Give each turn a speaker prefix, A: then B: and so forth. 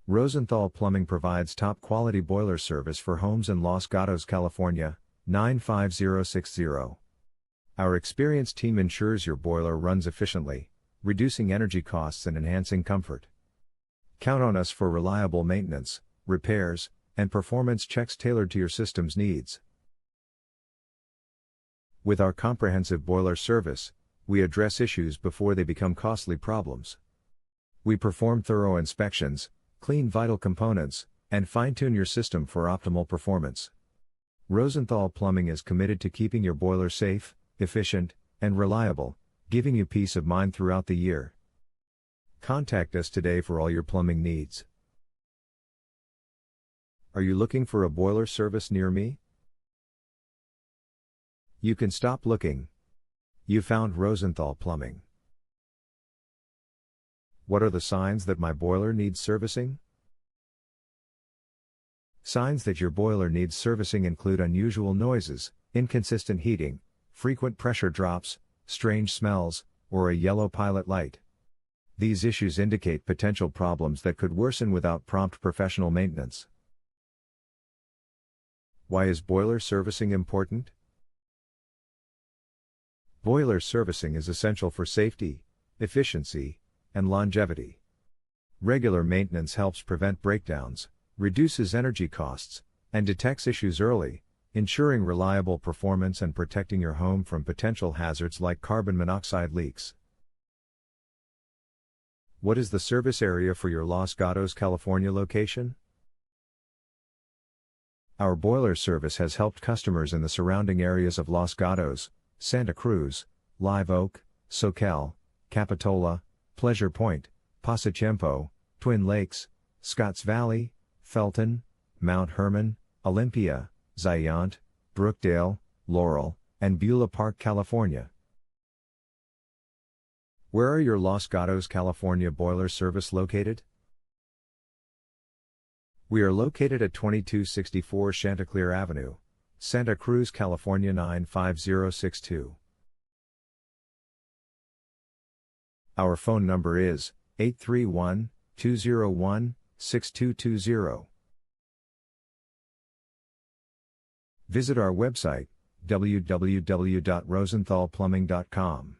A: Rosenthal Plumbing provides top-quality boiler service for homes in Los Gatos, California, 95060. Our experienced team ensures your boiler runs efficiently, reducing energy costs and enhancing comfort. Count on us for reliable maintenance, repairs, and performance checks tailored to your system's needs. With our comprehensive boiler service, we address issues before they become costly problems. We perform thorough inspections, clean vital components, and fine-tune your system for optimal performance. Rosenthal Plumbing is committed to keeping your boiler safe, efficient, and reliable, giving you peace of mind throughout the year. Contact us today for all your plumbing needs. Are you looking for a boiler service near me? You can stop looking. You found Rosenthal Plumbing. What are the signs that my boiler needs servicing? Signs that your boiler needs servicing include unusual noises, inconsistent heating, frequent pressure drops, strange smells, or a yellow pilot light. These issues indicate potential problems that could worsen without prompt professional maintenance. Why is boiler servicing important? Boiler servicing is essential for safety, efficiency, and longevity. Regular maintenance helps prevent breakdowns, reduces energy costs, and detects issues early, ensuring reliable performance and protecting your home from potential hazards like carbon monoxide leaks. What is the service area for your Los Gatos, California location? Our boiler service has helped customers in the surrounding areas of Los Gatos, Santa Cruz, Live Oak, Soquel, Capitola, Pleasure Point, Pasatiempo, Twin Lakes, Scotts Valley, Felton, Mount Hermon, Olympia, Zayant, Brookdale, Laurel, and Beulah Park, California. Where are your Los Gatos, California boiler service located? We are located at 2264 Chanticleer Avenue, Santa Cruz, California 95062. Our phone number is 831-201-6220. Visit our website, www.rosenthalplumbing.com.